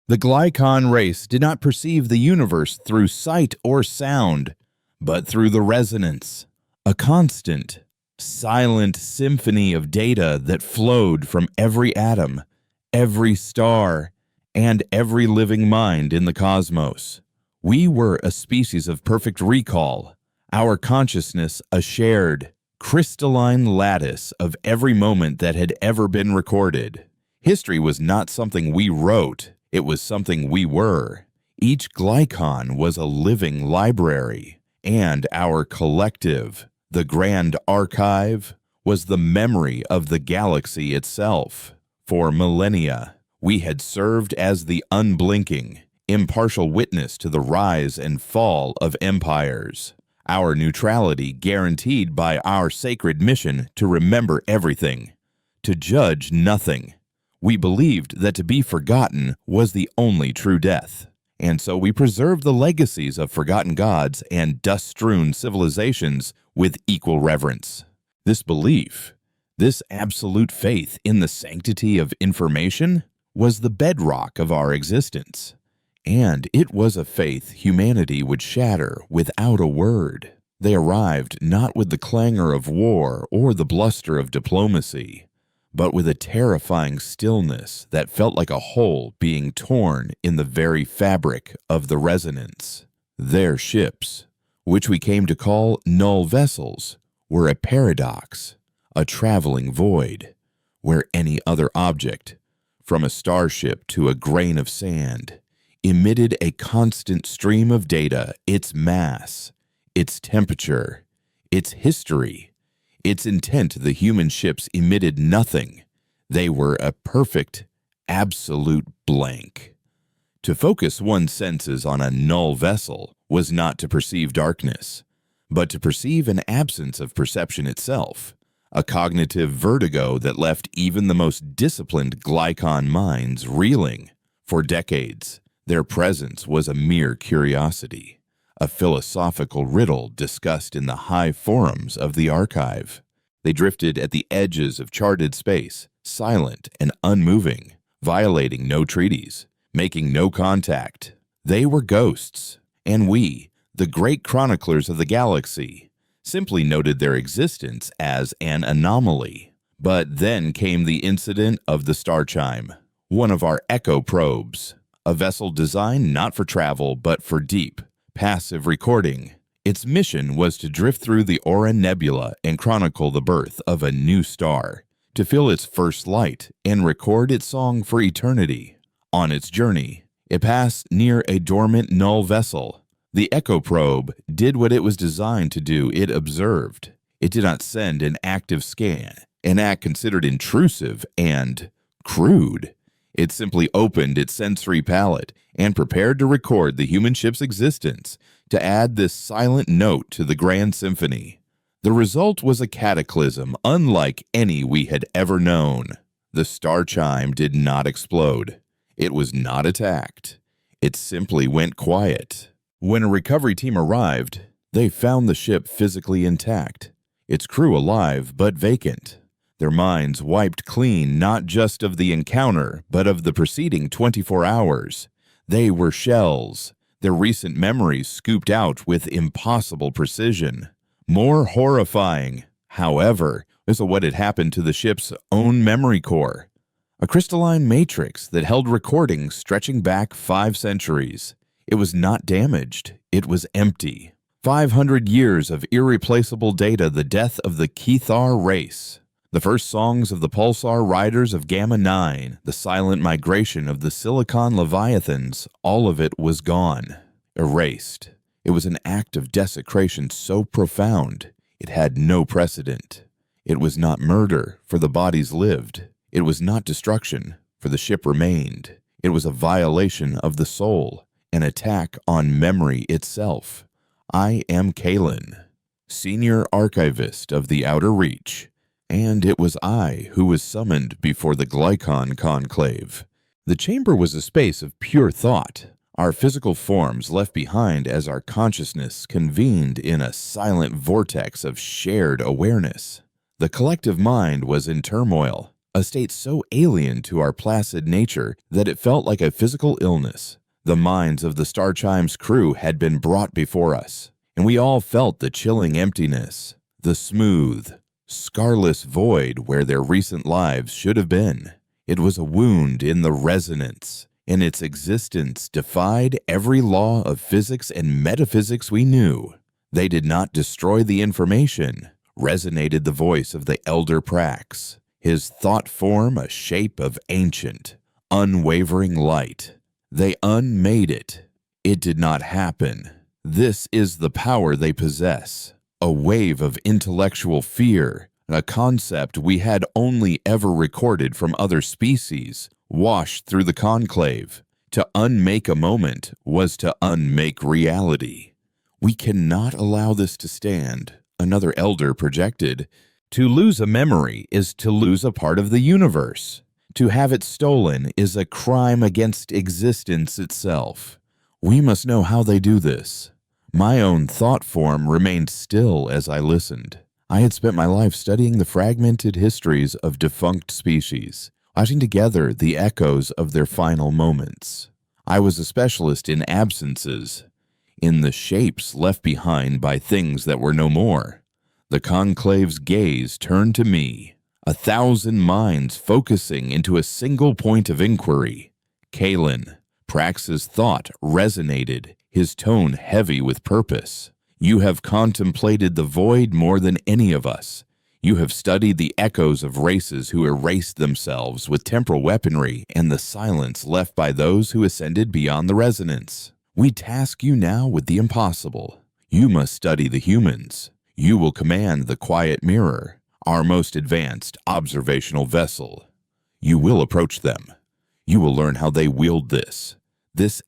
The Glycon race did not perceive the universe through sight or sound, but through the resonance, a constant, silent symphony of data that flowed from every atom, every star, and every living mind in the cosmos. We were a species of perfect recall, our consciousness a shared, crystalline lattice of every moment that had ever been recorded. History was not something we wrote, it was something we were. Each glycon was a living library, and our collective, the Grand Archive, was the memory of the galaxy itself. For millennia, we had served as the unblinking, impartial witness to the rise and fall of empires. Our neutrality guaranteed by our sacred mission to remember everything, to judge nothing. We believed that to be forgotten was the only true death, and so we preserved the legacies of forgotten gods and dust-strewn civilizations with equal reverence. This belief, this absolute faith in the sanctity of information, was the bedrock of our existence. And it was a faith humanity would shatter without a word. They arrived not with the clangor of war or the bluster of diplomacy, but with a terrifying stillness that felt like a hole being torn in the very fabric of the resonance. Their ships, which we came to call null vessels, were a paradox, a traveling void, where any other object, from a starship to a grain of sand, emitted a constant stream of data, its mass, its temperature, its history, its intent. The human ships emitted nothing. They were a perfect, absolute blank. To focus one's senses on a null vessel was not to perceive darkness, but to perceive an absence of perception itself, a cognitive vertigo that left even the most disciplined glycon minds reeling. For decades, their presence was a mere curiosity, a philosophical riddle discussed in the high forums of the archive. They drifted at the edges of charted space, silent and unmoving, violating no treaties, making no contact. They were ghosts, and we, the great chroniclers of the galaxy, simply noted their existence as an anomaly. But then came the incident of the star chime, one of our echo probes, a vessel designed not for travel but for deep, passive recording. Its mission was to drift through the Aura Nebula and chronicle the birth of a new star, to feel its first light and record its song for eternity. On its journey, it passed near a dormant null vessel. The echo probe did what it was designed to do. It observed. It did not send an active scan, an act considered intrusive and crude. It simply opened its sensory palette and prepared to record the human ship's existence, to add this silent note to the grand symphony. The result was a cataclysm unlike any we had ever known. The star chime did not explode. It was not attacked. It simply went quiet. When a recovery team arrived, they found the ship physically intact, its crew alive but vacant. Their minds wiped clean not just of the encounter, but of the preceding 24 hours. They were shells, their recent memories scooped out with impossible precision. More horrifying, however, is what had happened to the ship's own memory core, a crystalline matrix that held recordings stretching back 5 centuries. It was not damaged, it was empty. 500 years of irreplaceable data, the death of the Kethar race. The first songs of the pulsar riders of Gamma 9, the silent migration of the Silicon Leviathans, all of it was gone, erased. It was an act of desecration so profound, it had no precedent. It was not murder, for the bodies lived. It was not destruction, for the ship remained. It was a violation of the soul, an attack on memory itself. I am Kalen, Senior Archivist of the Outer Reach, and it was I who was summoned before the Glycon Conclave. The chamber was a space of pure thought, our physical forms left behind as our consciousness convened in a silent vortex of shared awareness. The collective mind was in turmoil, a state so alien to our placid nature that it felt like a physical illness. The minds of the Star Chimes crew had been brought before us, and we all felt the chilling emptiness, the smooth, scarless void where their recent lives should have been. It was a wound in the resonance, and its existence defied every law of physics and metaphysics we knew. They did not destroy the information, resonated the voice of the Elder Prax, his thought form a shape of ancient, unwavering light. They unmade it. It did not happen. This is the power they possess, a wave of intellectual fear, a concept we had only ever recorded from other species, washed through the conclave. To unmake a moment was to unmake reality. We cannot allow this to stand, another elder projected. To lose a memory is to lose a part of the universe. To have it stolen is a crime against existence itself. We must know how they do this. My own thought form remained still as I listened. I had spent my life studying the fragmented histories of defunct species, watching together the echoes of their final moments. I was a specialist in absences, in the shapes left behind by things that were no more. The conclave's gaze turned to me, 1,000 minds focusing into a single point of inquiry. Kalen, Prax's thought resonated, his tone heavy with purpose. You have contemplated the void more than any of us. You have studied the echoes of races who erased themselves with temporal weaponry and the silence left by those who ascended beyond the resonance. We task you now with the impossible. You must study the humans. You will command the quiet mirror, our most advanced observational vessel. You will approach them. You will learn how they wield this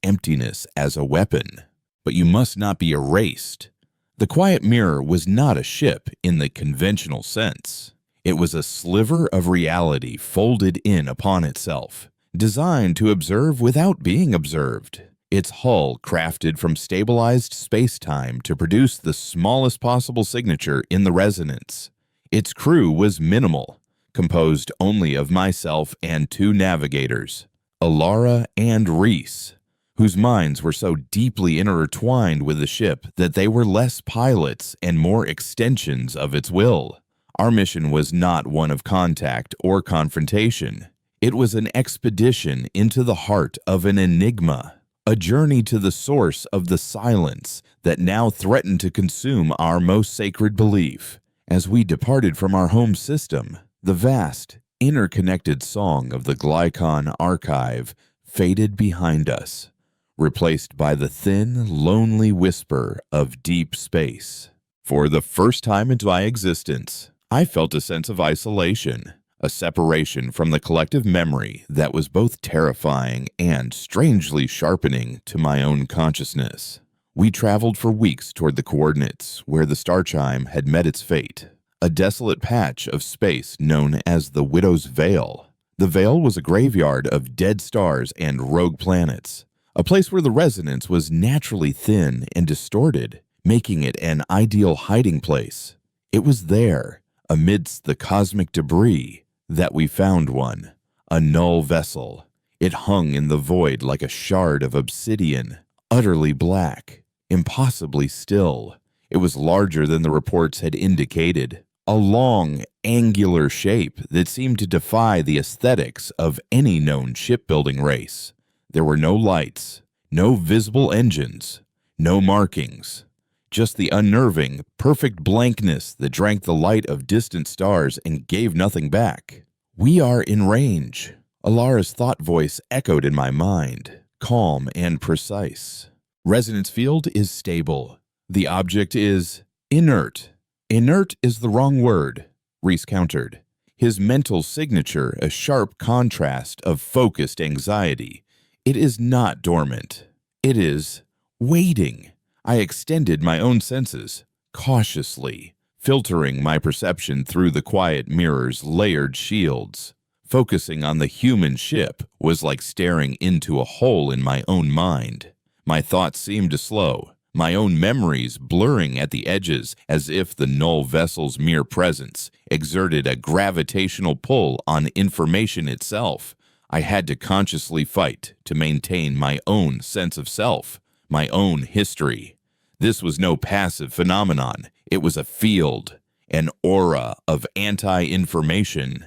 emptiness as a weapon. But you must not be erased. The quiet mirror was not a ship in the conventional sense. It was a sliver of reality folded in upon itself, designed to observe without being observed. Its hull crafted from stabilized space-time to produce the smallest possible signature in the resonance. Its crew was minimal, composed only of myself and 2 navigators, Alara and Reese, whose minds were so deeply intertwined with the ship that they were less pilots and more extensions of its will. Our mission was not one of contact or confrontation. It was an expedition into the heart of an enigma, a journey to the source of the silence that now threatened to consume our most sacred belief. As we departed from our home system, the vast, interconnected song of the Glycon archive faded behind us, replaced by the thin, lonely whisper of deep space. For the first time in my existence, I felt a sense of isolation, a separation from the collective memory that was both terrifying and strangely sharpening to my own consciousness. We traveled for weeks toward the coordinates where the star chime had met its fate, a desolate patch of space known as the Widow's Veil. The Veil was a graveyard of dead stars and rogue planets, a place where the resonance was naturally thin and distorted, making it an ideal hiding place. It was there, amidst the cosmic debris, that we found one, a null vessel. It hung in the void like a shard of obsidian, utterly black, impossibly still. It was larger than the reports had indicated, a long, angular shape that seemed to defy the aesthetics of any known shipbuilding race. There were no lights, no visible engines, no markings, just the unnerving, perfect blankness that drank the light of distant stars and gave nothing back. We are in range. Alara's thought voice echoed in my mind, calm and precise. Resonance field is stable. The object is inert. Inert is the wrong word, Reese countered, his mental signature a sharp contrast of focused anxiety. It is not dormant. It is waiting. I extended my own senses, cautiously, filtering my perception through the quiet mirror's layered shields. Focusing on the human ship was like staring into a hole in my own mind. My thoughts seemed to slow, my own memories blurring at the edges as if the null vessel's mere presence exerted a gravitational pull on information itself. I had to consciously fight to maintain my own sense of self, my own history. This was no passive phenomenon. It was a field, an aura of anti-information.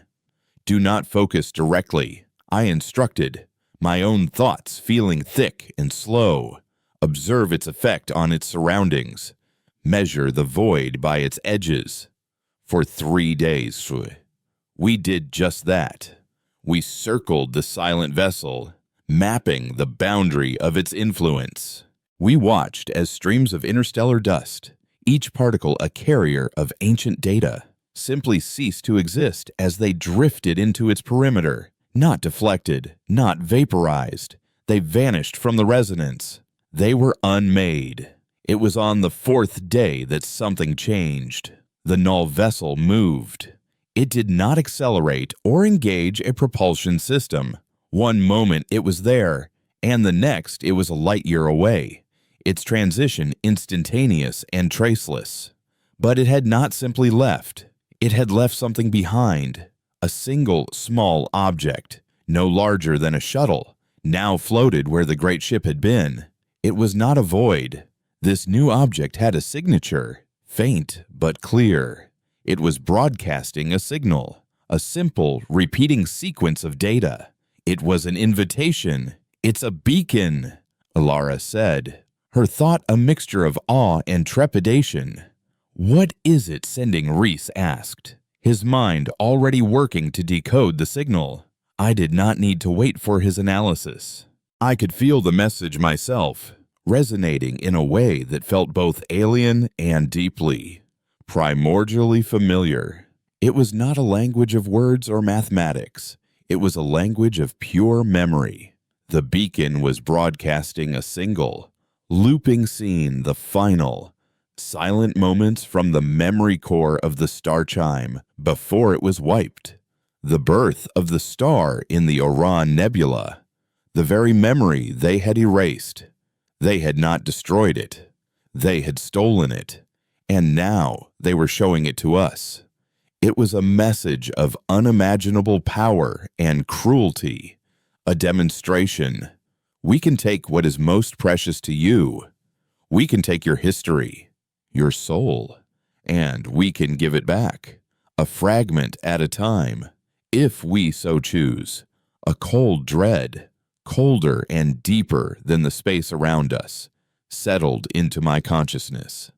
Do not focus directly, I instructed, my own thoughts feeling thick and slow. Observe its effect on its surroundings. Measure the void by its edges. For 3 days, we did just that. We circled the silent vessel, mapping the boundary of its influence. We watched as streams of interstellar dust, each particle a carrier of ancient data, simply ceased to exist as they drifted into its perimeter, not deflected, not vaporized. They vanished from the resonance. They were unmade. It was on the 4th day that something changed. The null vessel moved. It did not accelerate or engage a propulsion system. One moment it was there, and the next it was a light year away. Its transition instantaneous and traceless. But it had not simply left. It had left something behind. A single small object, no larger than a shuttle, now floated where the great ship had been. It was not a void. This new object had a signature, faint but clear. It was broadcasting a signal, a simple, repeating sequence of data. It was an invitation. It's a beacon, Alara said, her thought a mixture of awe and trepidation. What is it sending? Reese asked, his mind already working to decode the signal. I did not need to wait for his analysis. I could feel the message myself, resonating in a way that felt both alien and deeply, primordially familiar. It was not a language of words or mathematics. It was a language of pure memory. The beacon was broadcasting a single, looping scene, the final, silent moments from the memory core of the star chime before it was wiped. The birth of the star in the Orion Nebula. The very memory they had erased. They had not destroyed it. They had stolen it. And now they were showing it to us. It was a message of unimaginable power and cruelty. A demonstration. We can take what is most precious to you. We can take your history, your soul, and we can give it back, a fragment at a time, if we so choose. A cold dread, colder and deeper than the space around us, settled into my consciousness.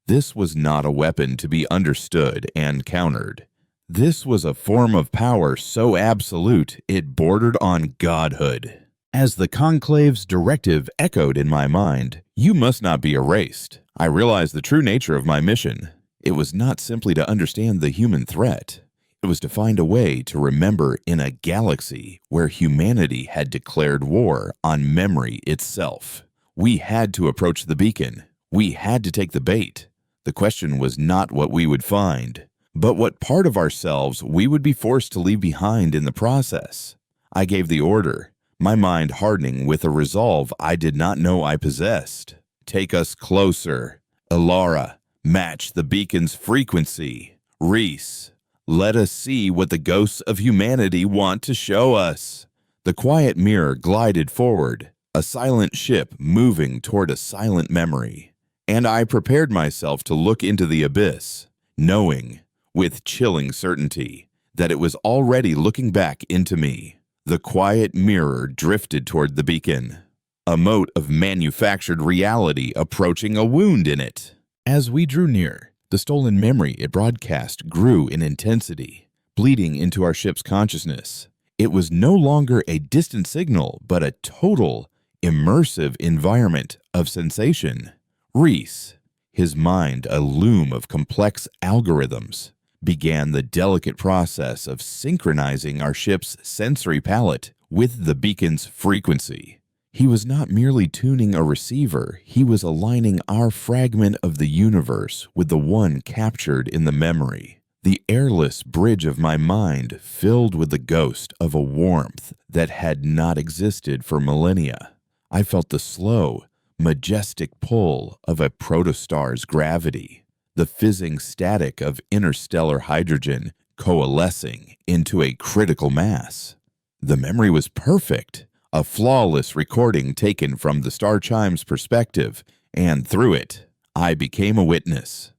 This was not a weapon to be understood and countered. This was a form of power so absolute it bordered on godhood. As the conclave's directive echoed in my mind, "You must not be erased," I realized the true nature of my mission. It was not simply to understand the human threat. It was to find a way to remember in a galaxy where humanity had declared war on memory itself. We had to approach the beacon. We had to take the bait. The question was not what we would find, but what part of ourselves we would be forced to leave behind in the process. I gave the order, my mind hardening with a resolve I did not know I possessed. Take us closer. Alara, match the beacon's frequency. Reese, let us see what the ghosts of humanity want to show us. The quiet mirror glided forward, a silent ship moving toward a silent memory. And I prepared myself to look into the abyss, knowing, with chilling certainty, that it was already looking back into me. The quiet mirror drifted toward the beacon, a mote of manufactured reality approaching a wound in it. As we drew near, the stolen memory it broadcast grew in intensity, bleeding into our ship's consciousness. It was no longer a distant signal, but a total, immersive environment of sensation. Reese, his mind a loom of complex algorithms, began the delicate process of synchronizing our ship's sensory palette with the beacon's frequency. He was not merely tuning a receiver, he was aligning our fragment of the universe with the one captured in the memory. The airless bridge of my mind filled with the ghost of a warmth that had not existed for millennia. I felt the slow, majestic pull of a protostar's gravity, the fizzing static of interstellar hydrogen coalescing into a critical mass. The memory was perfect, a flawless recording taken from the star chime's perspective, and through it, I became a witness.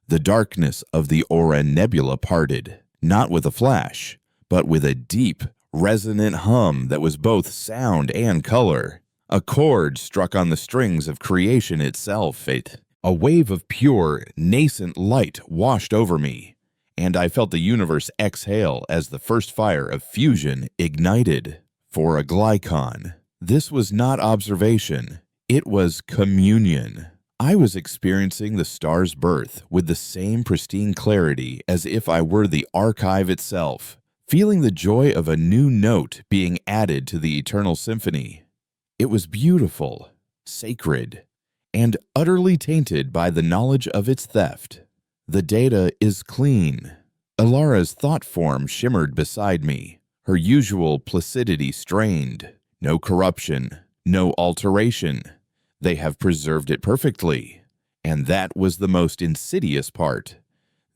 The darkness of the Aura Nebula parted, not with a flash, but with a deep, resonant hum that was both sound and color. A chord struck on the strings of creation itself. A wave of pure, nascent light washed over me, and I felt the universe exhale as the first fire of fusion ignited. For a glycon, this was not observation, it was communion. I was experiencing the star's birth with the same pristine clarity as if I were the archive itself, feeling the joy of a new note being added to the eternal symphony. It was beautiful, sacred, and utterly tainted by the knowledge of its theft. The data is clean. Ilara's thought form shimmered beside me, her usual placidity strained. No corruption, no alteration. They have preserved it perfectly. And that was the most insidious part.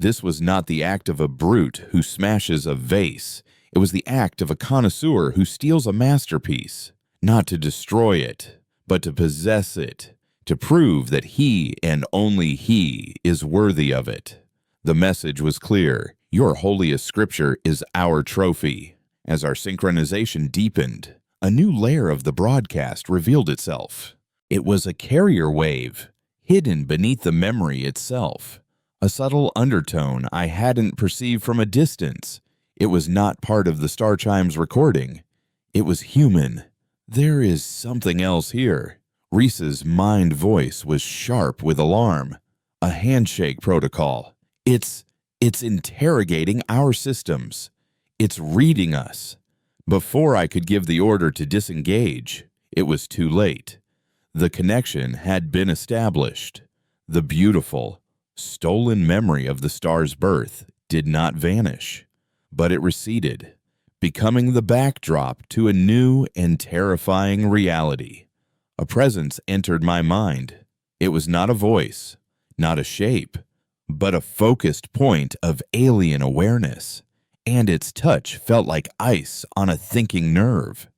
This was not the act of a brute who smashes a vase. It was the act of a connoisseur who steals a masterpiece, not to destroy it, but to possess it, to prove that he and only he is worthy of it. The message was clear. Your holiest scripture is our trophy. As our synchronization deepened, a new layer of the broadcast revealed itself. It was a carrier wave, hidden beneath the memory itself. A subtle undertone I hadn't perceived from a distance. It was not part of the Star Chimes recording. It was human. There is something else here. Reese's mind voice was sharp with alarm. A handshake protocol. It's interrogating our systems. It's reading us. Before I could give the order to disengage, it was too late. The connection had been established. The beautiful, stolen memory of the star's birth did not vanish, but it receded, becoming the backdrop to a new and terrifying reality. A presence entered my mind. It was not a voice, not a shape, but a focused point of alien awareness, and its touch felt like ice on a thinking nerve.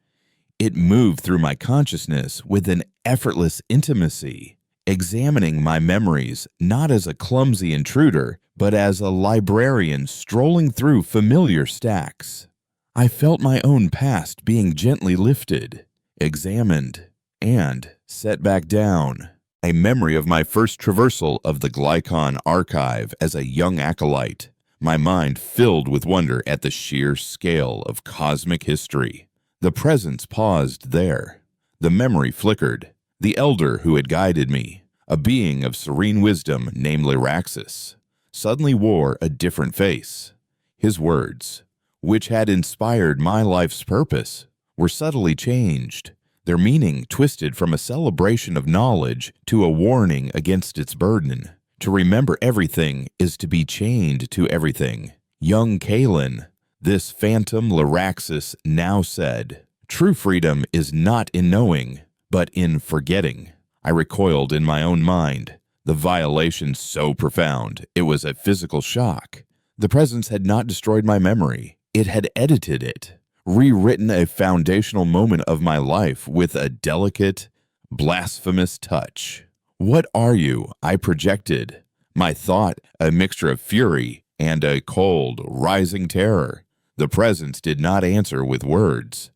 It moved through my consciousness with an effortless intimacy, examining my memories not as a clumsy intruder, but as a librarian strolling through familiar stacks. I felt my own past being gently lifted, examined, and set back down. A memory of my first traversal of the Glycon archive as a young acolyte, my mind filled with wonder at the sheer scale of cosmic history. The presence paused there. The memory flickered. The elder who had guided me, a being of serene wisdom named Lyraxis, suddenly wore a different face. His words, which had inspired my life's purpose, were subtly changed, their meaning twisted from a celebration of knowledge to a warning against its burden. To remember everything is to be chained to everything. Young Kalen, this phantom Lyraxis now said, true freedom is not in knowing, but in forgetting. I recoiled in my own mind. The violation so profound, it was a physical shock. The presence had not destroyed my memory. It had edited it, rewritten a foundational moment of my life with a delicate, blasphemous touch. What are you? I projected. My thought, a mixture of fury and a cold, rising terror. The presence did not answer with words.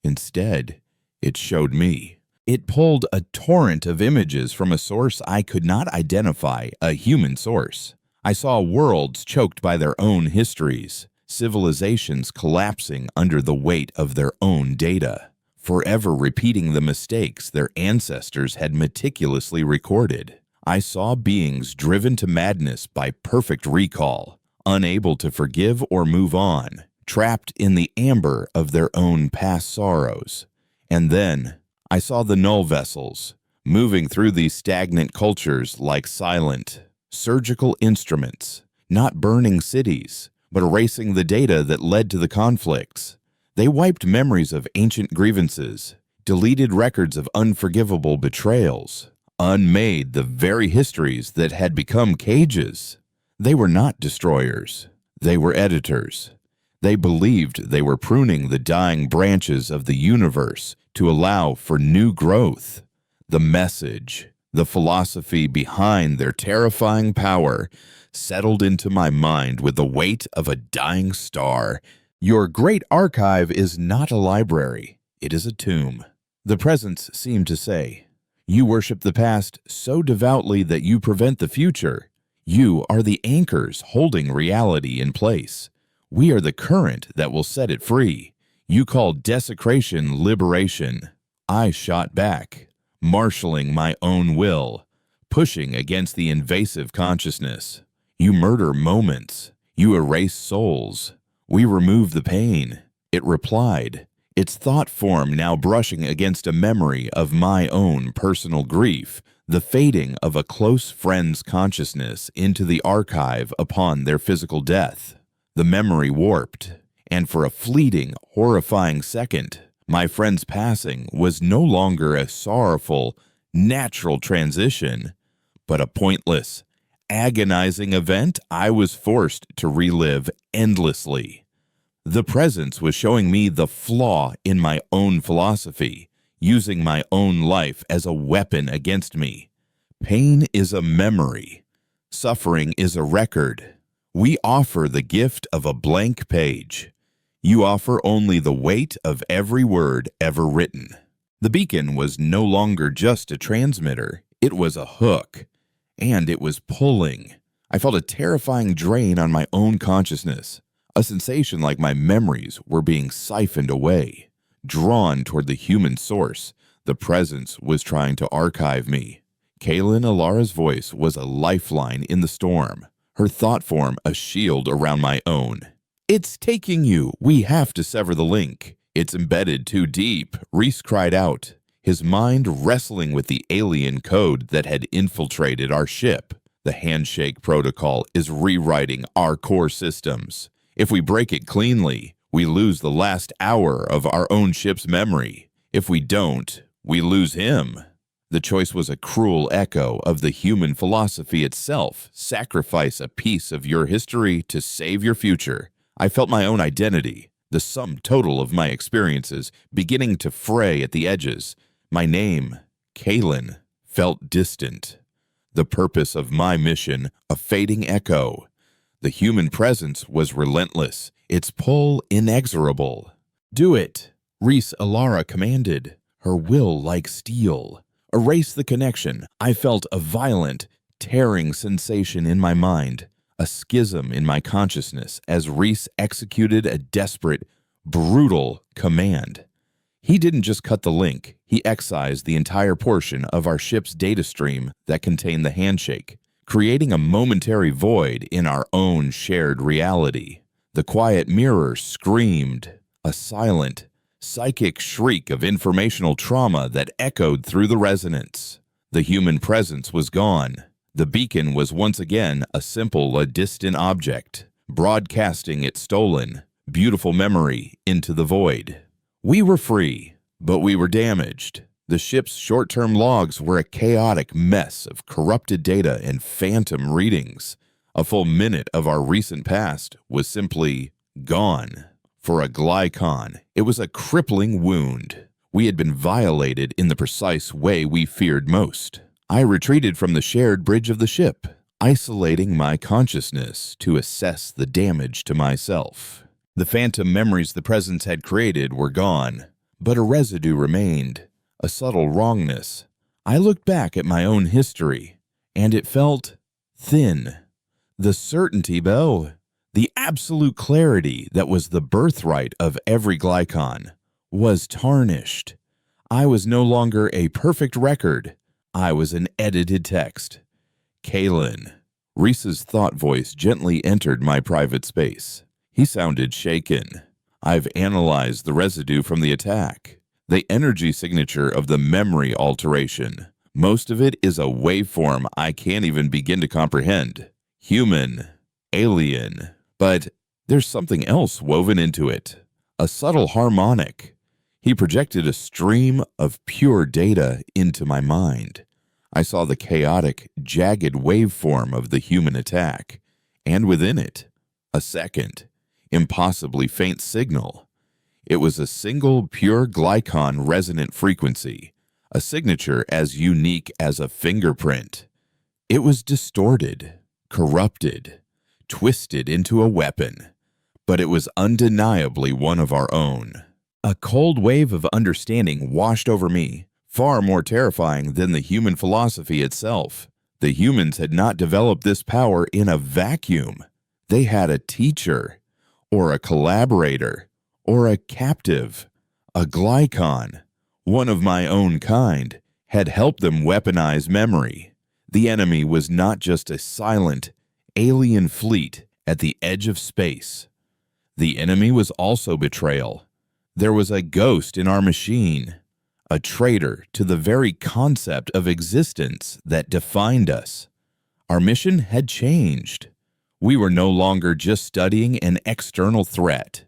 Instead, it showed me. It pulled a torrent of images from a source I could not identify, a human source. I saw worlds choked by their own histories, civilizations collapsing under the weight of their own data, forever repeating the mistakes their ancestors had meticulously recorded. I saw beings driven to madness by perfect recall, unable to forgive or move on, trapped in the amber of their own past sorrows. And then I saw the null vessels, moving through these stagnant cultures like silent, surgical instruments, not burning cities, but erasing the data that led to the conflicts. They wiped memories of ancient grievances, deleted records of unforgivable betrayals, unmade the very histories that had become cages. They were not destroyers. They were editors. They believed they were pruning the dying branches of the universe to allow for new growth. The message, the philosophy behind their terrifying power settled into my mind with the weight of a dying star. Your great archive is not a library. It is a tomb. The presence seemed to say, you worship the past so devoutly that you prevent the future. You are the anchors holding reality in place. We are the current that will set it free. You call desecration liberation. I shot back, marshaling my own will, pushing against the invasive consciousness. You murder moments. You erase souls. We remove the pain. It replied, its thought form now brushing against a memory of my own personal grief, the fading of a close friend's consciousness into the archive upon their physical death. The memory warped, and for a fleeting, horrifying second, my friend's passing was no longer a sorrowful, natural transition, but a pointless, agonizing event I was forced to relive endlessly. The presence was showing me the flaw in my own philosophy, using my own life as a weapon against me. Pain is a memory. Suffering is a record. We offer the gift of a blank page. You offer only the weight of every word ever written. The beacon was no longer just a transmitter. It was a hook, and it was pulling. I felt a terrifying drain on my own consciousness. A sensation like my memories were being siphoned away, drawn toward the human source. The presence was trying to archive me. Kaylin Alara's voice was a lifeline in the storm, her thought form a shield around my own. It's taking you. We have to sever the link. It's embedded too deep, Reese cried out, his mind wrestling with the alien code that had infiltrated our ship. The handshake protocol is rewriting our core systems. If we break it cleanly, we lose the last hour of our own ship's memory. If we don't, we lose him. The choice was a cruel echo of the human philosophy itself. Sacrifice a piece of your history to save your future. I felt my own identity, the sum total of my experiences, beginning to fray at the edges. My name, Kaylin, felt distant. The purpose of my mission, a fading echo. The human presence was relentless, its pull inexorable. Do it, Reese Alara commanded, her will like steel. Erase the connection. I felt a violent, tearing sensation in my mind, a schism in my consciousness as Reese executed a desperate, brutal command. He didn't just cut the link, he excised the entire portion of our ship's data stream that contained the handshake, creating a momentary void in our own shared reality. The quiet mirror screamed, a silent, psychic shriek of informational trauma that echoed through the resonance. The human presence was gone. The beacon was once again a distant object, broadcasting its stolen, beautiful memory into the void. We were free, but we were damaged. The ship's short-term logs were a chaotic mess of corrupted data and phantom readings. A full minute of our recent past was simply gone. For a glycon, it was a crippling wound. We had been violated in the precise way we feared most. I retreated from the shared bridge of the ship, isolating my consciousness to assess the damage to myself. The phantom memories the presence had created were gone, but a residue remained. A subtle wrongness. I looked back at my own history, and it felt thin. The certainty, though, the absolute clarity that was the birthright of every glycon, was tarnished. I was no longer a perfect record. I was an edited text. Kaylin. Reese's thought voice gently entered my private space. He sounded shaken. I've analyzed the residue from the attack. The energy signature of the memory alteration. Most of it is a waveform I can't even begin to comprehend. Human, alien, but there's something else woven into it. A subtle harmonic. He projected a stream of pure data into my mind. I saw the chaotic, jagged waveform of the human attack, and within it, a second, impossibly faint signal. It was a single pure glycon resonant frequency, a signature as unique as a fingerprint. It was distorted, corrupted, twisted into a weapon, but it was undeniably one of our own. A cold wave of understanding washed over me, far more terrifying than the human philosophy itself. The humans had not developed this power in a vacuum. They had a teacher, or a collaborator, or a captive. A glycon, one of my own kind, had helped them weaponize memory. The enemy was not just a silent, alien fleet at the edge of space. The enemy was also betrayal. There was a ghost in our machine, a traitor to the very concept of existence that defined us. Our mission had changed. We were no longer just studying an external threat.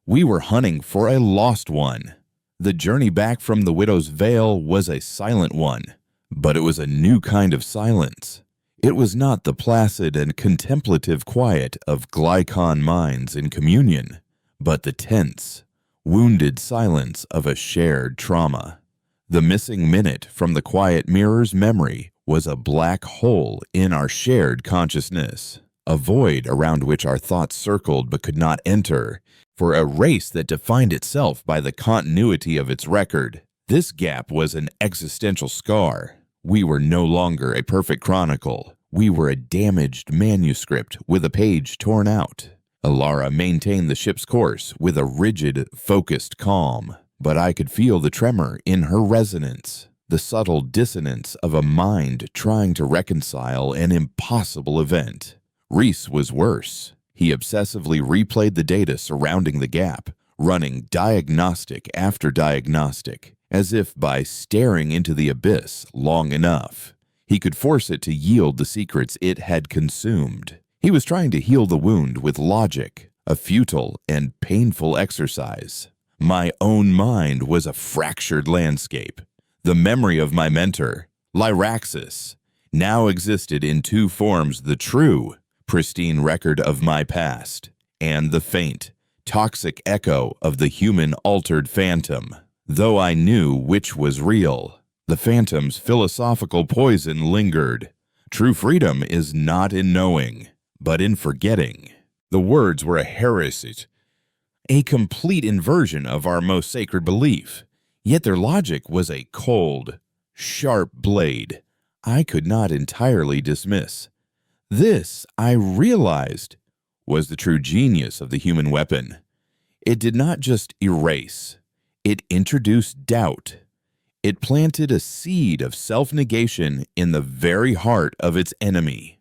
We were hunting for a lost one. The journey back from the Widow's Veil was a silent one, but it was a new kind of silence. It was not the placid and contemplative quiet of glycon minds in communion, but the tense, wounded silence of a shared trauma. The missing minute from the quiet mirror's memory was a black hole in our shared consciousness, a void around which our thoughts circled but could not enter, for a race that defined itself by the continuity of its record. This gap was an existential scar. We were no longer a perfect chronicle. We were a damaged manuscript with a page torn out. Alara maintained the ship's course with a rigid, focused calm, but I could feel the tremor in her resonance, the subtle dissonance of a mind trying to reconcile an impossible event. Reese was worse. He obsessively replayed the data surrounding the gap, running diagnostic after diagnostic, as if by staring into the abyss long enough, he could force it to yield the secrets it had consumed. He was trying to heal the wound with logic, a futile and painful exercise. My own mind was a fractured landscape. The memory of my mentor, Lyraxis, now existed in two forms: the true, pristine record of my past, and the faint, toxic echo of the human-altered phantom. Though I knew which was real, the phantom's philosophical poison lingered. True freedom is not in knowing, but in forgetting. The words were a heresy, a complete inversion of our most sacred belief, yet their logic was a cold, sharp blade I could not entirely dismiss. This, I realized, was the true genius of the human weapon. It did not just erase, it introduced doubt. It planted a seed of self-negation in the very heart of its enemy.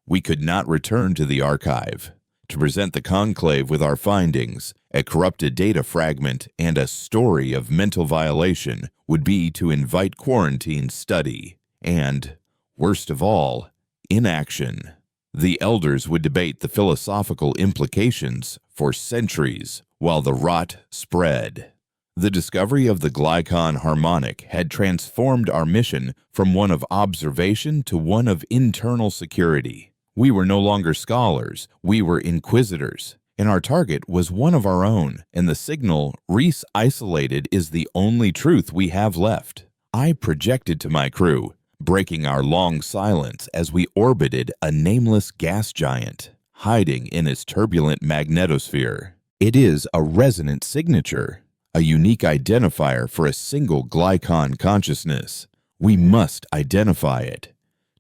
We could not return to the archive to present the conclave with our findings. A corrupted data fragment and a story of mental violation would be to invite quarantine study and, worst of all, inaction. The elders would debate the philosophical implications for centuries while the rot spread. The discovery of the glycon harmonic had transformed our mission from one of observation to one of internal security. We were no longer scholars, we were inquisitors, and our target was one of our own, and the signal Reese isolated is the only truth we have left. I projected to my crew, breaking our long silence as we orbited a nameless gas giant, hiding in its turbulent magnetosphere. It is a resonant signature, a unique identifier for a single glycon consciousness. We must identify it.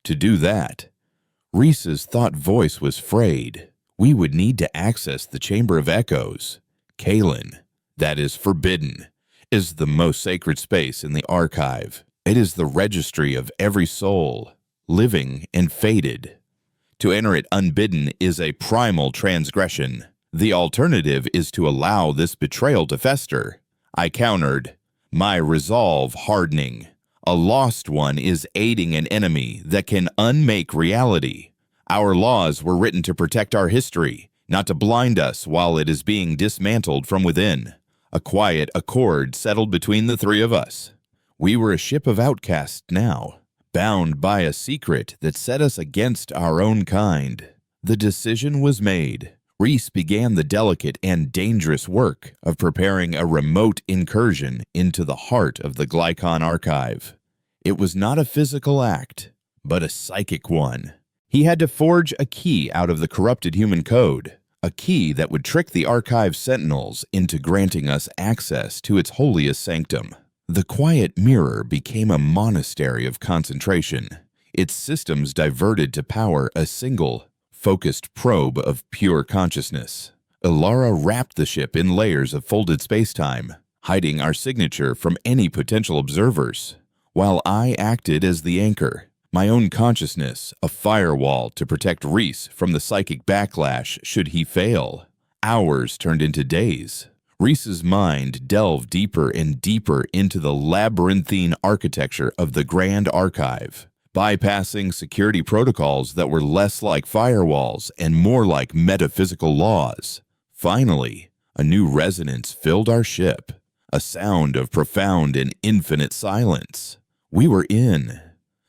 To do that, Reese's thought voice was frayed. We would need to access the Chamber of Echoes. Kalen, that is forbidden, is the most sacred space in the archive. It is the registry of every soul, living and fated. To enter it unbidden is a primal transgression. The alternative is to allow this betrayal to fester. I countered, my resolve hardening. A lost one is aiding an enemy that can unmake reality. Our laws were written to protect our history, not to blind us while it is being dismantled from within. A quiet accord settled between the three of us. We were a ship of outcasts now, bound by a secret that set us against our own kind. The decision was made. Reese began the delicate and dangerous work of preparing a remote incursion into the heart of the Glycon archive. It was not a physical act, but a psychic one. He had to forge a key out of the corrupted human code, a key that would trick the archive sentinels into granting us access to its holiest sanctum. The quiet mirror became a monastery of concentration, its systems diverted to power a single, focused probe of pure consciousness. Ilara wrapped the ship in layers of folded spacetime, hiding our signature from any potential observers, while I acted as the anchor, my own consciousness a firewall to protect Reese from the psychic backlash should he fail. Hours turned into days. Reese's mind delved deeper and deeper into the labyrinthine architecture of the Grand Archive, bypassing security protocols that were less like firewalls and more like metaphysical laws. Finally, a new resonance filled our ship, a sound of profound and infinite silence. We were in.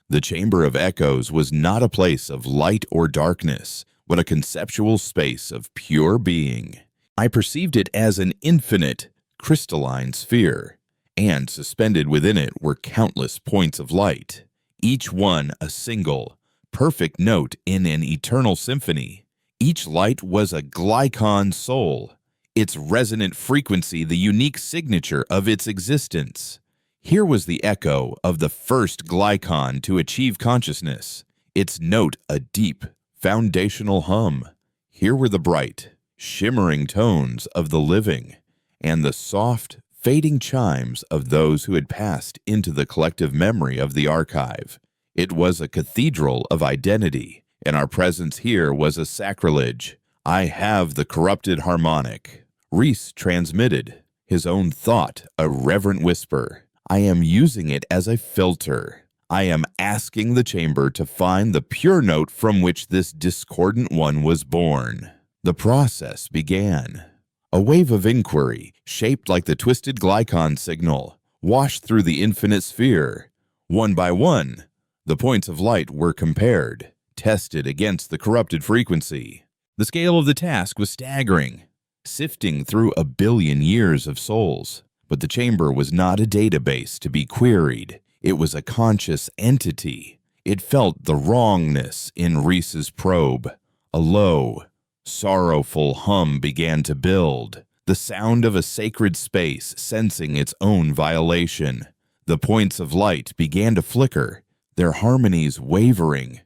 The Chamber of Echoes was not a place of light or darkness, but a conceptual space of pure being. I perceived it as an infinite, crystalline sphere, and suspended within it were countless points of light, each one a single, perfect note in an eternal symphony. Each light was a Glycon soul, its resonant frequency the unique signature of its existence. Here was the echo of the first Glycon to achieve consciousness, its note a deep, foundational hum. Here were the bright, shimmering tones of the living, and the soft, fading chimes of those who had passed into the collective memory of the archive. It was a cathedral of identity, and our presence here was a sacrilege. I have the corrupted harmonic. Reese transmitted, his own thought a reverent whisper. I am using it as a filter. I am asking the chamber to find the pure note from which this discordant one was born. The process began. A wave of inquiry, shaped like the twisted Glycon signal, washed through the infinite sphere. One by one, the points of light were compared, tested against the corrupted frequency. The scale of the task was staggering, sifting through 1 billion years of souls. But the chamber was not a database to be queried. It was a conscious entity. It felt the wrongness in Reese's probe. A low, sorrowful hum began to build, the sound of a sacred space sensing its own violation. The points of light began to flicker, their harmonies wavering.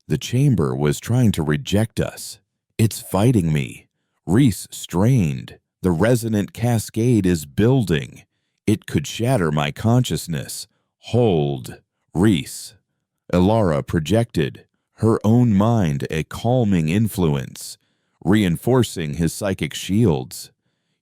The chamber was trying to reject us. It's fighting me. Reese strained. The resonant cascade is building. It could shatter my consciousness. Hold. Reese. Ilara projected, her own mind a calming influence, reinforcing his psychic shields.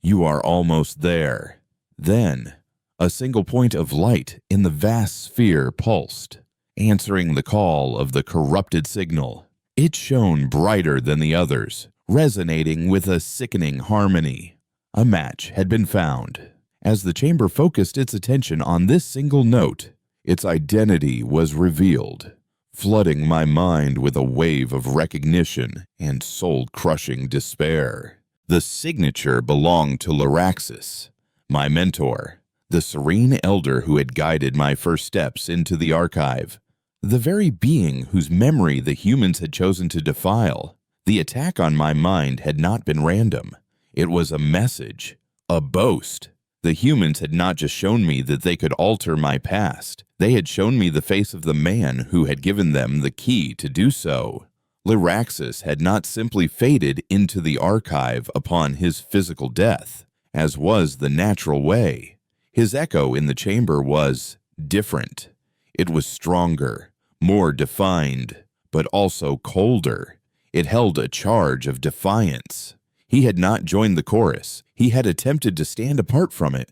You are almost there. Then, a single point of light in the vast sphere pulsed, answering the call of the corrupted signal. It shone brighter than the others, resonating with a sickening harmony. A match had been found. As the chamber focused its attention on this single note, its identity was revealed, flooding my mind with a wave of recognition and soul-crushing despair. The signature belonged to Lyraxis, my mentor, the serene elder who had guided my first steps into the archive, the very being whose memory the humans had chosen to defile. The attack on my mind had not been random. It was a message, a boast. The humans had not just shown me that they could alter my past. They had shown me the face of the man who had given them the key to do so. Lyraxis had not simply faded into the archive upon his physical death, as was the natural way. His echo in the chamber was different. It was stronger, more defined, but also colder. It held a charge of defiance. He had not joined the chorus. He had attempted to stand apart from it.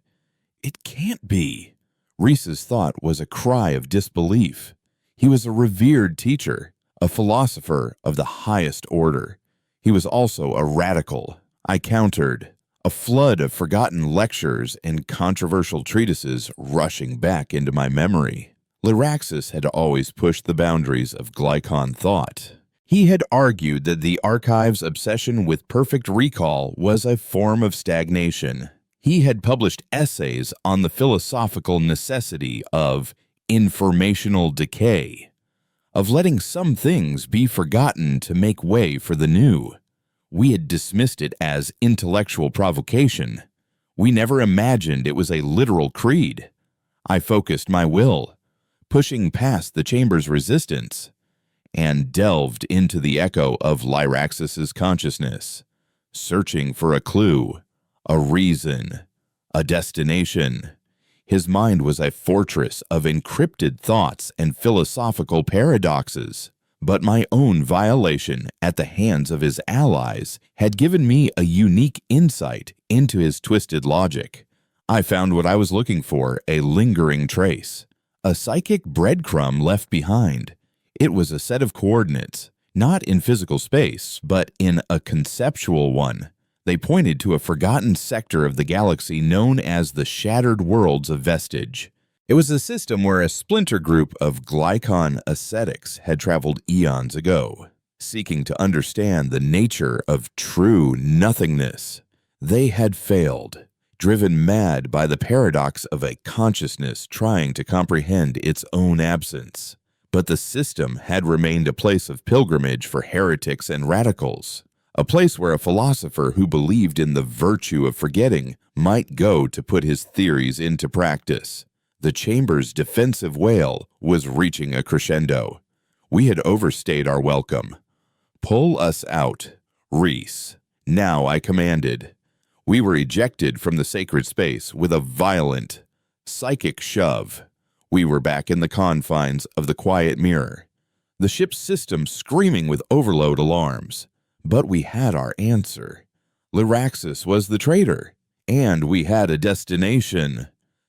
It can't be. Reese's thought was a cry of disbelief. He was a revered teacher, a philosopher of the highest order. He was also a radical. I countered, a flood of forgotten lectures and controversial treatises rushing back into my memory. Lyraxis had always pushed the boundaries of Glycon thought. He had argued that the archive's obsession with perfect recall was a form of stagnation. He had published essays on the philosophical necessity of informational decay, of letting some things be forgotten to make way for the new. We had dismissed it as intellectual provocation. We never imagined it was a literal creed. I focused my will, pushing past the chamber's resistance, and delved into the echo of Lyraxis's consciousness, searching for a clue, a reason, a destination. His mind was a fortress of encrypted thoughts and philosophical paradoxes, but my own violation at the hands of his allies had given me a unique insight into his twisted logic. I found what I was looking for, a lingering trace, a psychic breadcrumb left behind. It was a set of coordinates, not in physical space, but in a conceptual one. They pointed to a forgotten sector of the galaxy known as the Shattered Worlds of Vestige. It was a system where a splinter group of Glycon ascetics had traveled eons ago, seeking to understand the nature of true nothingness. They had failed, driven mad by the paradox of a consciousness trying to comprehend its own absence. But the system had remained a place of pilgrimage for heretics and radicals, a place where a philosopher who believed in the virtue of forgetting might go to put his theories into practice. The chamber's defensive wail was reaching a crescendo. We had overstayed our welcome. "Pull us out, Reese." Now I commanded. We were ejected from the sacred space with a violent, psychic shove. We were back in the confines of the quiet mirror, the ship's system screaming with overload alarms. But we had our answer. Lyraxis was the traitor, and we had a destination.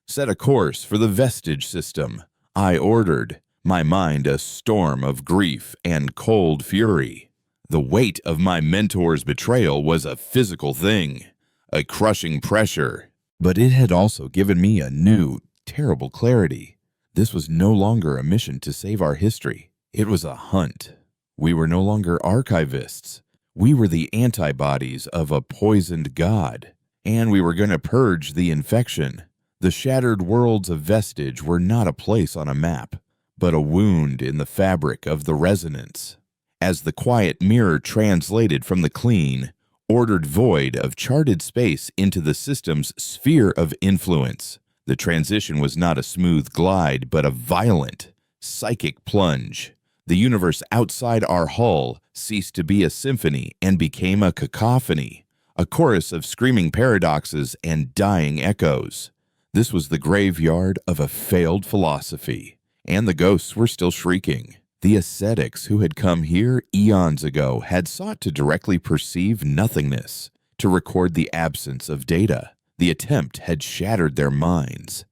Set a course for the Vestige system, I ordered, my mind a storm of grief and cold fury. The weight of my mentor's betrayal was a physical thing, a crushing pressure. But it had also given me a new, terrible clarity. This was no longer a mission to save our history. It was a hunt. We were no longer archivists. We were the antibodies of a poisoned god, and we were going to purge the infection. The Shattered Worlds of Vestige were not a place on a map, but a wound in the fabric of the resonance. As the quiet mirror translated from the clean, ordered void of charted space into the system's sphere of influence, the transition was not a smooth glide, but a violent, psychic plunge. The universe outside our hull ceased to be a symphony and became a cacophony, a chorus of screaming paradoxes and dying echoes. This was the graveyard of a failed philosophy, and the ghosts were still shrieking. The ascetics who had come here eons ago had sought to directly perceive nothingness, to record the absence of data. The attempt had shattered their minds,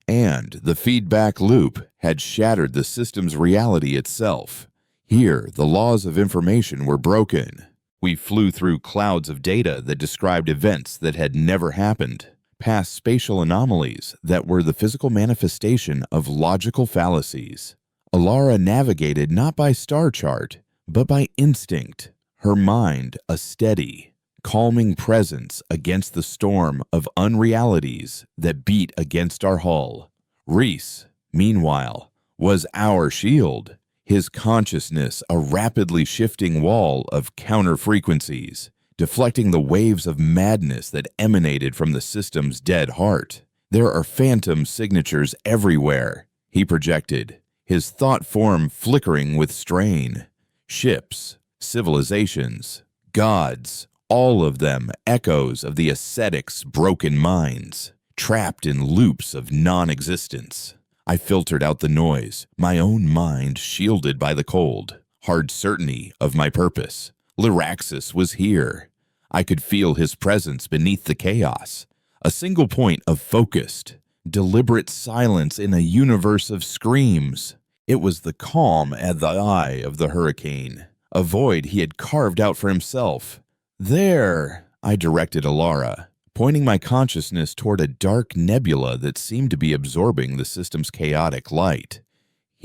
and the feedback loop had shattered the system's reality itself. Here, the laws of information were broken. We flew through clouds of data that described events that had never happened, past spatial anomalies that were the physical manifestation of logical fallacies. Alara navigated not by star chart, but by instinct, her mind a steady, calming presence against the storm of unrealities that beat against our hull. Reese, meanwhile, was our shield, his consciousness a rapidly shifting wall of counter-frequencies, deflecting the waves of madness that emanated from the system's dead heart. "There are phantom signatures everywhere," he projected, his thought form flickering with strain. Ships, civilizations, gods, all of them echoes of the ascetics' broken minds, trapped in loops of non-existence. I filtered out the noise, my own mind shielded by the cold, hard certainty of my purpose. Lyraxis was here. I could feel his presence beneath the chaos, a single point of focused, deliberate silence in a universe of screams. It was the calm at the eye of the hurricane, a void he had carved out for himself. "There," I directed Alara, pointing my consciousness toward a dark nebula that seemed to be absorbing the system's chaotic light.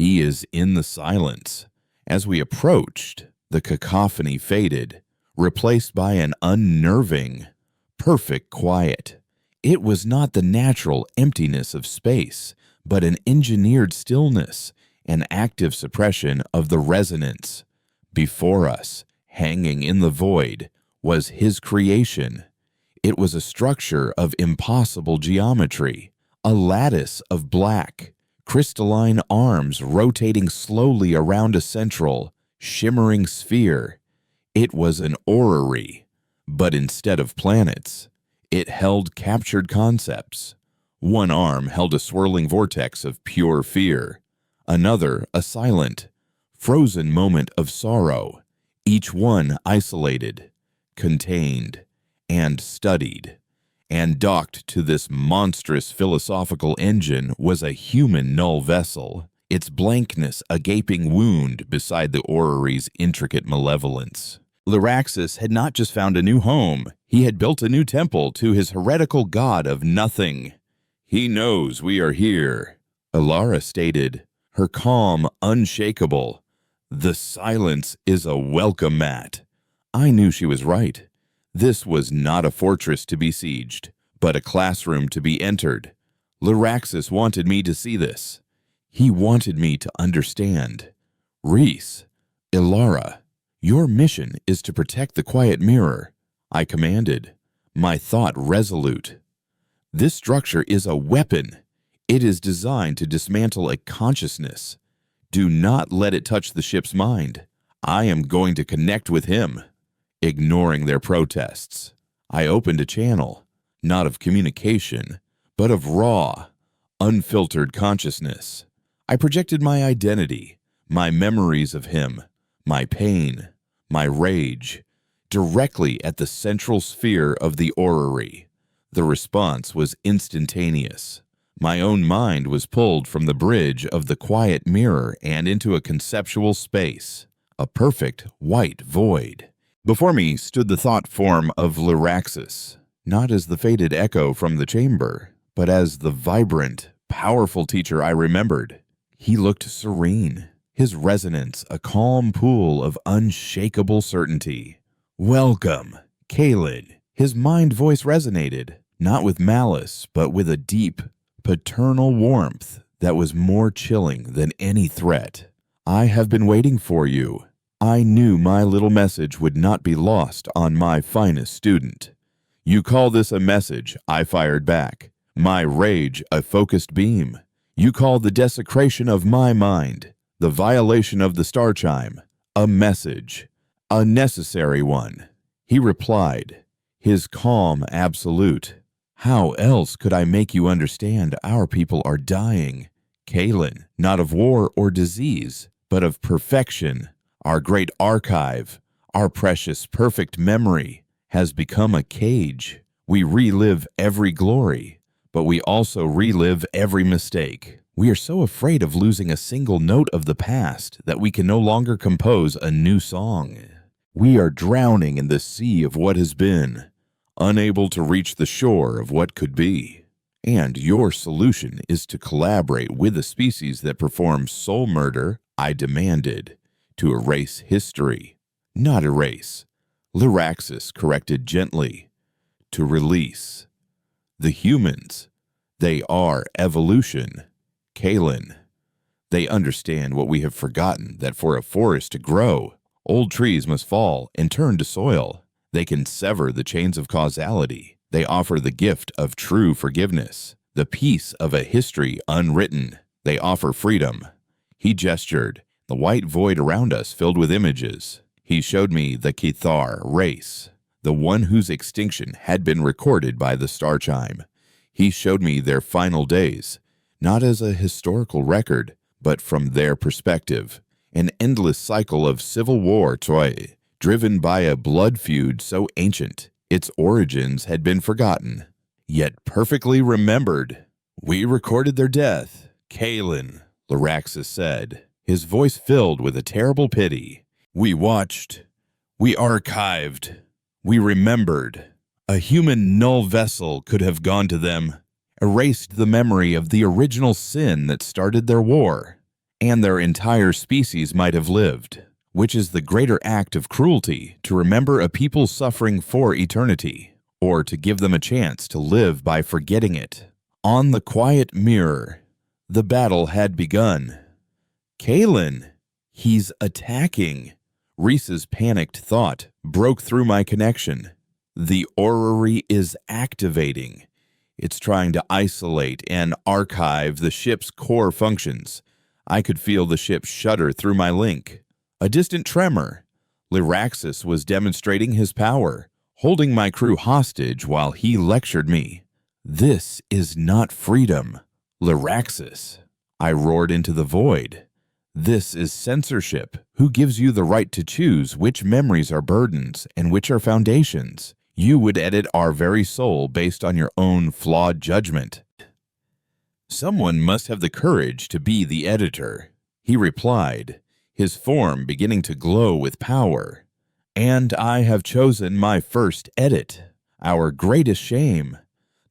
He is in the silence. As we approached, the cacophony faded, replaced by an unnerving, perfect quiet. It was not the natural emptiness of space, but an engineered stillness, an active suppression of the resonance. Before us, hanging in the void, was his creation. It was a structure of impossible geometry, a lattice of black, crystalline arms rotating slowly around a central, shimmering sphere. It was an orrery, but instead of planets, it held captured concepts. One arm held a swirling vortex of pure fear, another a silent, frozen moment of sorrow, each one isolated, contained, and studied. And docked to this monstrous philosophical engine was a human null vessel, its blankness a gaping wound beside the orrery's intricate malevolence. Lyraxis had not just found a new home, he had built a new temple to his heretical god of nothing. "He knows we are here," Alara stated, her calm unshakable. "The silence is a welcome mat." I knew she was right. This was not a fortress to be sieged, but a classroom to be entered. Lyraxis wanted me to see this. He wanted me to understand. "Reese, Ilara, your mission is to protect the quiet mirror," I commanded, my thought resolute. "This structure is a weapon. It is designed to dismantle a consciousness. Do not let it touch the ship's mind. I am going to connect with him." Ignoring their protests, I opened a channel, not of communication, but of raw, unfiltered consciousness. I projected my identity, my memories of him, my pain, my rage, directly at the central sphere of the orrery. The response was instantaneous. My own mind was pulled from the bridge of the quiet mirror and into a conceptual space, a perfect white void. Before me stood the thought form of Lyraxis, not as the faded echo from the chamber, but as the vibrant, powerful teacher I remembered. He looked serene, his resonance a calm pool of unshakable certainty. "Welcome, Kalin." His mind voice resonated, not with malice, but with a deep, paternal warmth that was more chilling than any threat. "I have been waiting for you." I knew my little message would not be lost on my finest student. "You call this a message," I fired back, my rage a focused beam. "You call the desecration of my mind, the violation of the star chime, a message, a necessary one." He replied, his calm absolute. "How else could I make you understand our people are dying, Kalin, not of war or disease, but of perfection. Our great archive, our precious perfect memory, has become a cage. We relive every glory, but we also relive every mistake. We are so afraid of losing a single note of the past that we can no longer compose a new song. We are drowning in the sea of what has been, unable to reach the shore of what could be. And your solution is to collaborate with a species that performs soul murder," I demanded. "To erase history." "Not erase," Lyraxis corrected gently. "To release. The humans, they are evolution. Kalin, they understand what we have forgotten, that for a forest to grow, old trees must fall and turn to soil. They can sever the chains of causality. They offer the gift of true forgiveness, the peace of a history unwritten. They offer freedom." He gestured. The white void around us filled with images. He showed me the Kithar race, the one whose extinction had been recorded by the star chime. He showed me their final days, not as a historical record, but from their perspective. An endless cycle of civil war, driven by a blood feud so ancient, its origins had been forgotten, yet perfectly remembered. "We recorded their death, Kalin," Lyraxis said, his voice filled with a terrible pity. "We watched, we archived, we remembered. A human null vessel could have gone to them, erased the memory of the original sin that started their war. and their entire species might have lived. Which is the greater act of cruelty, to remember a people suffering for eternity, or to give them a chance to live by forgetting it? On the quiet mirror, the battle had begun. Kalen, he's attacking. Reese's panicked thought broke through my connection. The orrery is activating. It's trying to isolate and archive the ship's core functions. I could feel the ship shudder through my link. A distant tremor. Lyraxis was demonstrating his power, holding my crew hostage while he lectured me. This is not freedom, Lyraxis. I roared into the void. This is censorship. Who gives you the right to choose which memories are burdens and which are foundations? You would edit our very soul based on your own flawed judgment. Someone must have the courage to be the editor, he replied, his form beginning to glow with power. And I have chosen my first edit, our greatest shame,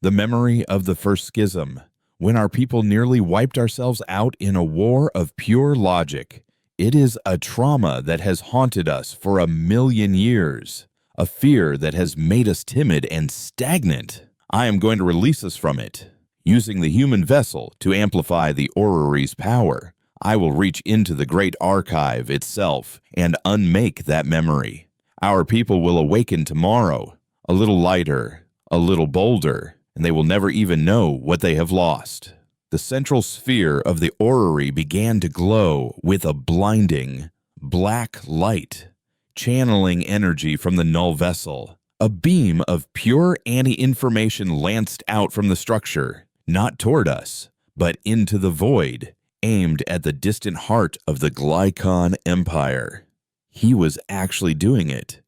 the memory of the first schism, when our people nearly wiped ourselves out in a war of pure logic. It is a trauma that has haunted us for 1,000,000 years, a fear that has made us timid and stagnant. I am going to release us from it. Using the human vessel to amplify the orrery's power, I will reach into the great archive itself and unmake that memory. Our people will awaken tomorrow, a little lighter, a little bolder, and they will never even know what they have lost. The central sphere of the orrery began to glow with a blinding, black light, channeling energy from the null vessel. A beam of pure anti-information lanced out from the structure, not toward us, but into the void, aimed at the distant heart of the Glycon Empire. He was actually doing it.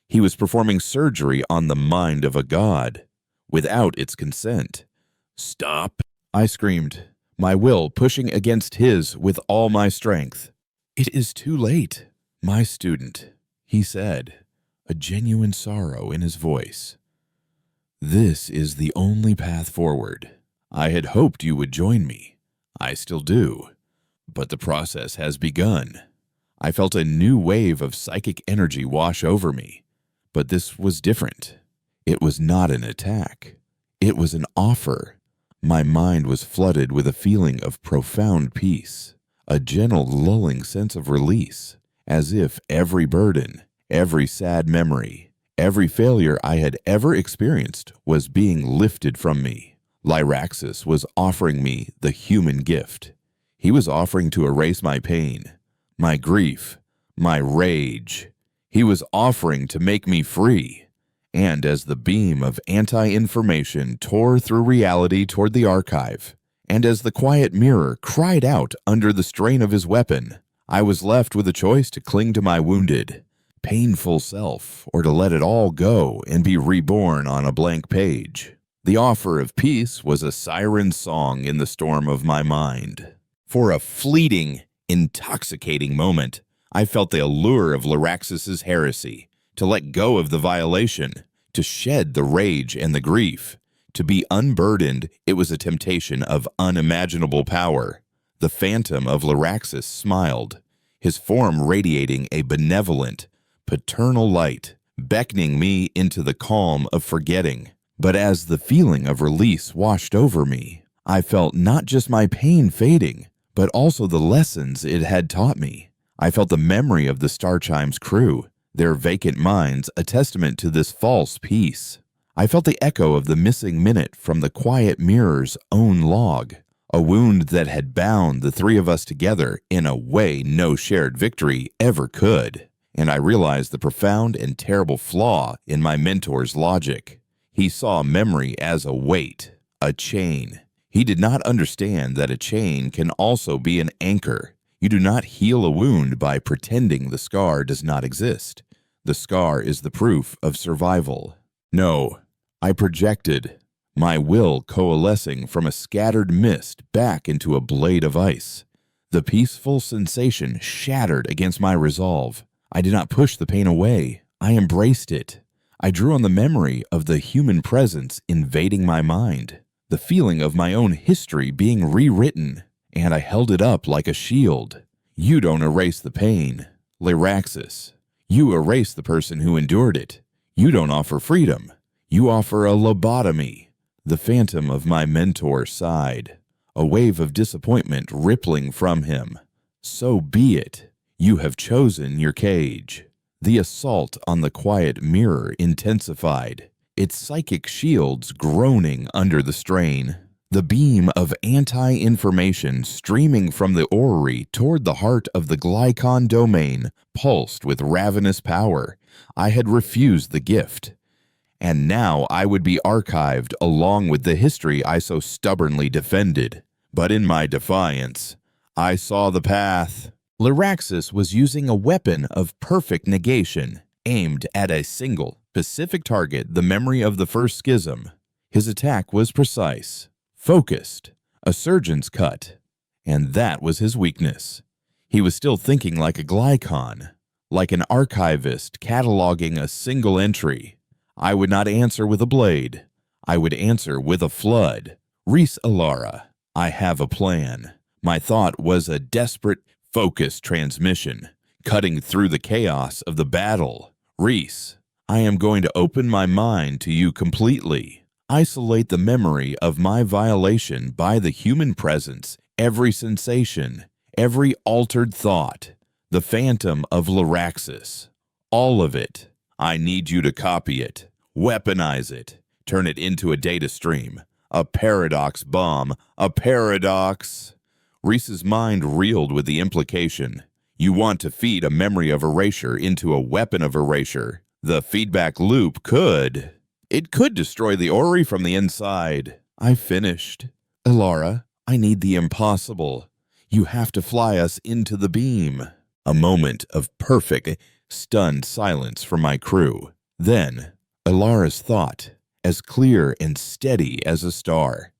He was performing surgery on the mind of a god, without its consent. "Stop!" I screamed, my will pushing against his with all my strength. "It is too late, my student," he said, a genuine sorrow in his voice. "This is the only path forward. I had hoped you would join me. I still do. But the process has begun." I felt a new wave of psychic energy wash over me. But this was different. It was not an attack. It was an offer. My mind was flooded with a feeling of profound peace, a gentle lulling sense of release, as if every burden, every sad memory, every failure I had ever experienced was being lifted from me. Lyraxis was offering me the human gift. He was offering to erase my pain, my grief, my rage. He was offering to make me free. And as the beam of anti-information tore through reality toward the archive, and as the quiet mirror cried out under the strain of his weapon, I was left with a choice to cling to my wounded, painful self, or to let it all go and be reborn on a blank page. The offer of peace was a siren song in the storm of my mind. For a fleeting, intoxicating moment, I felt the allure of Lyraxis's heresy, to let go of the violation, to shed the rage and the grief. To be unburdened, it was a temptation of unimaginable power. The phantom of Lyraxis smiled, his form radiating a benevolent, paternal light, beckoning me into the calm of forgetting. But as the feeling of release washed over me, I felt not just my pain fading, but also the lessons it had taught me. I felt the memory of the Star Chimes crew, their vacant minds a testament to this false peace. I felt the echo of the missing minute from the quiet mirror's own log, a wound that had bound the three of us together in a way no shared victory ever could. And I realized the profound and terrible flaw in my mentor's logic. He saw memory as a weight, a chain. He did not understand that a chain can also be an anchor. You do not heal a wound by pretending the scar does not exist. The scar is the proof of survival. No, I projected, my will coalescing from a scattered mist back into a blade of ice. The peaceful sensation shattered against my resolve. I did not push the pain away. I embraced it. I drew on the memory of the human presence invading my mind, the feeling of my own history being rewritten, and I held it up like a shield. You don't erase the pain, Lyraxis. You erase the person who endured it. You don't offer freedom. You offer a lobotomy. The phantom of my mentor sighed, a wave of disappointment rippling from him. So be it. You have chosen your cage. The assault on the quiet mirror intensified, its psychic shields groaning under the strain. The beam of anti-information streaming from the orrery toward the heart of the Glycon domain pulsed with ravenous power. I had refused the gift, and now I would be archived along with the history I so stubbornly defended. But in my defiance, I saw the path. Lyraxis was using a weapon of perfect negation, aimed at a single, specific target, the memory of the first schism. His attack was precise, focused, a surgeon's cut, and that was his weakness. He was still thinking like a Glycon, like an archivist cataloging a single entry. I would not answer with a blade. I would answer with a flood. Reese Alara, I have a plan. My thought was a desperate, focused transmission, cutting through the chaos of the battle. Reese, I am going to open my mind to you completely. Isolate the memory of my violation by the human presence, every sensation, every altered thought, the phantom of Lyraxis. All of it. I need you to copy it, weaponize it, turn it into a data stream, a paradox bomb, a paradox. Reese's mind reeled with the implication. You want to feed a memory of erasure into a weapon of erasure. The feedback loop could. It could destroy the orrery from the inside. I finished. Alara, I need the impossible. You have to fly us into the beam. A moment of perfect, stunned silence from my crew. Then, Alara's thought, as clear and steady as a star.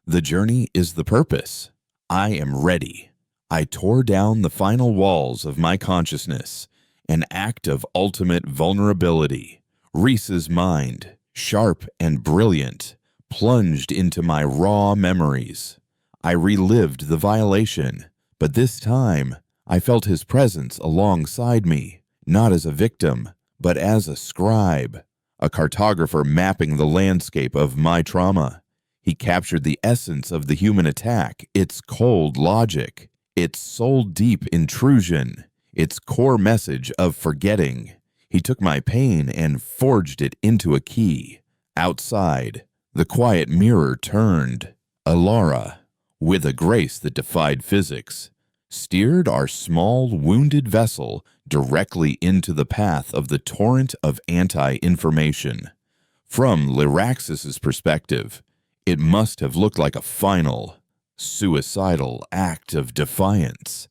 The journey is the purpose. I am ready. I tore down the final walls of my consciousness, an act of ultimate vulnerability. Reese's mind, sharp and brilliant, plunged into my raw memories. I relived the violation, but this time I felt his presence alongside me, not as a victim, but as a scribe, a cartographer mapping the landscape of my trauma. He captured the essence of the human attack, its cold logic, its soul-deep intrusion, its core message of forgetting. He took my pain and forged it into a key. Outside, the quiet mirror turned. Alara, with a grace that defied physics, steered our small, wounded vessel directly into the path of the torrent of anti-information. From Lyraxis's perspective, it must have looked like a final, suicidal act of defiance.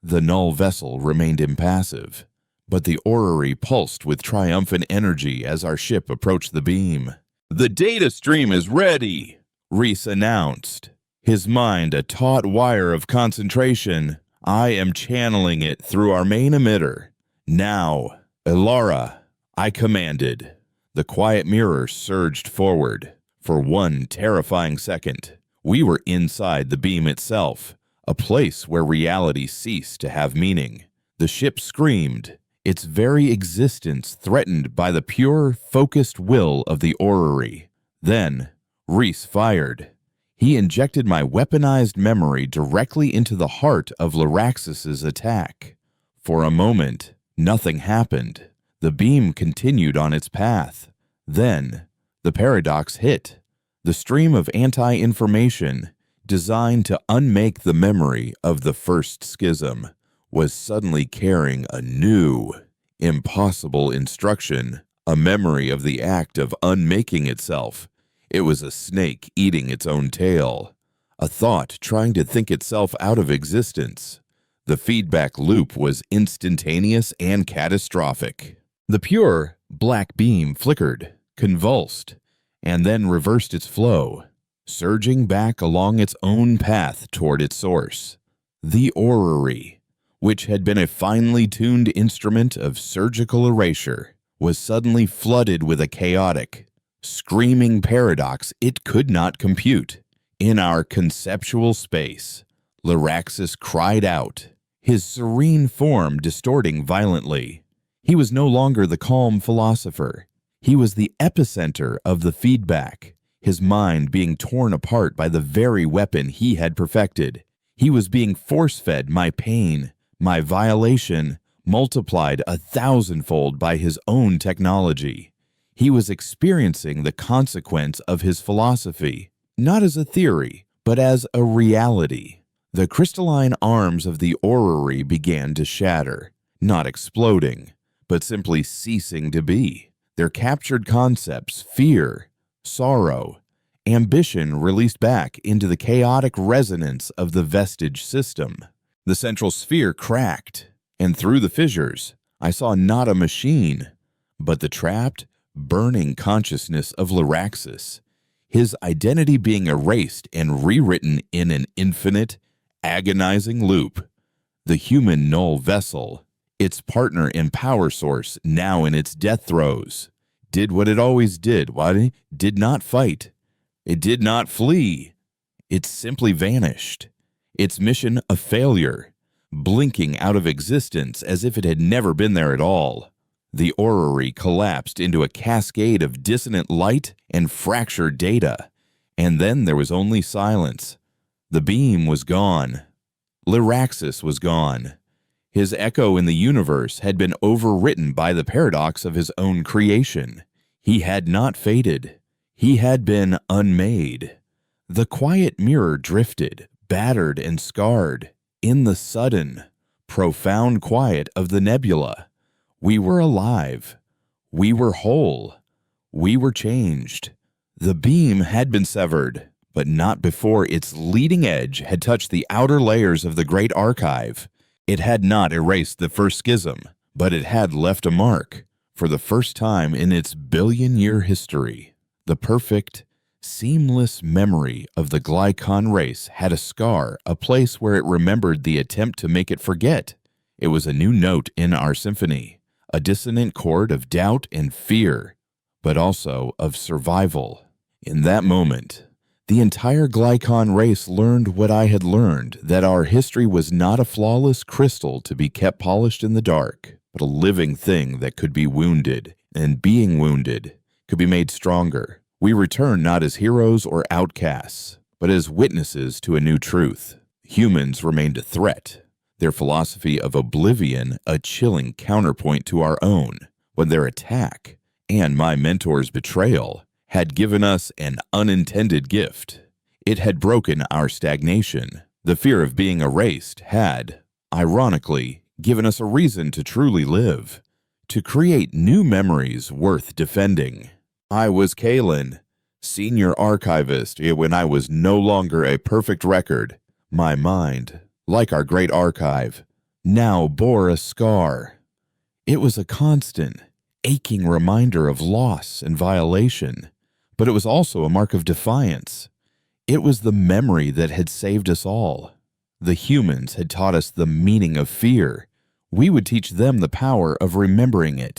The null vessel remained impassive, but the orrery pulsed with triumphant energy as our ship approached the beam. The data stream is ready, Reese announced, his mind a taut wire of concentration. I am channeling it through our main emitter. Now, Alara, I commanded. The quiet mirror surged forward. For one terrifying second, we were inside the beam itself, a place where reality ceased to have meaning. The ship screamed, its very existence threatened by the pure, focused will of the orrery. Then, Reese fired. He injected my weaponized memory directly into the heart of Lyraxis's attack. For a moment, nothing happened. The beam continued on its path. Then, the paradox hit. The stream of anti-information, designed to unmake the memory of the first schism, was suddenly carrying a new, impossible instruction, a memory of the act of unmaking itself. It was a snake eating its own tail, a thought trying to think itself out of existence. The feedback loop was instantaneous and catastrophic. The pure, black beam flickered, convulsed, and then reversed its flow, surging back along its own path toward its source. The orrery, which had been a finely tuned instrument of surgical erasure, was suddenly flooded with a chaotic, screaming paradox it could not compute. In our conceptual space, Lyraxis cried out, his serene form distorting violently. He was no longer the calm philosopher. He was the epicenter of the feedback, his mind being torn apart by the very weapon he had perfected. He was being force-fed my pain, my violation, multiplied 1,000-fold by his own technology. He was experiencing the consequence of his philosophy, not as a theory, but as a reality. The crystalline arms of the orrery began to shatter, not exploding, but simply ceasing to be. Their captured concepts, fear, sorrow, ambition released back into the chaotic resonance of the vestige system. The central sphere cracked, and through the fissures, I saw not a machine, but the trapped, burning consciousness of Lyraxis, his identity being erased and rewritten in an infinite, agonizing loop. The human null vessel, its partner and power source now in its death throes, did what it always did. Why? Did not fight. It did not flee. It simply vanished. Its mission a failure, blinking out of existence as if it had never been there at all. The orrery collapsed into a cascade of dissonant light and fractured data, and then there was only silence. The beam was gone. Lyraxis was gone. His echo in the universe had been overwritten by the paradox of his own creation. He had not faded. He had been unmade. The quiet mirror drifted, battered and scarred, in the sudden, profound quiet of the nebula. We were alive. We were whole. We were changed. The beam had been severed, but not before its leading edge had touched the outer layers of the great archive. It had not erased the first schism, but it had left a mark. For the first time in its billion-year history, the perfect, seamless memory of the Glycon race had a scar, a place where it remembered the attempt to make it forget. It was a new note in our symphony, a dissonant chord of doubt and fear, but also of survival. In that moment, the entire Glycon race learned what I had learned, that our history was not a flawless crystal to be kept polished in the dark, but a living thing that could be wounded, and being wounded, could be made stronger. We return not as heroes or outcasts, but as witnesses to a new truth. Humans remained a threat, their philosophy of oblivion a chilling counterpoint to our own, when their attack, and my mentor's betrayal, had given us an unintended gift. It had broken our stagnation. The fear of being erased had, ironically, given us a reason to truly live, to create new memories worth defending. I was Kalen, senior archivist, when I was no longer a perfect record. My mind, like our great archive, now bore a scar. It was a constant, aching reminder of loss and violation, but it was also a mark of defiance. It was the memory that had saved us all. The humans had taught us the meaning of fear. We would teach them the power of remembering it.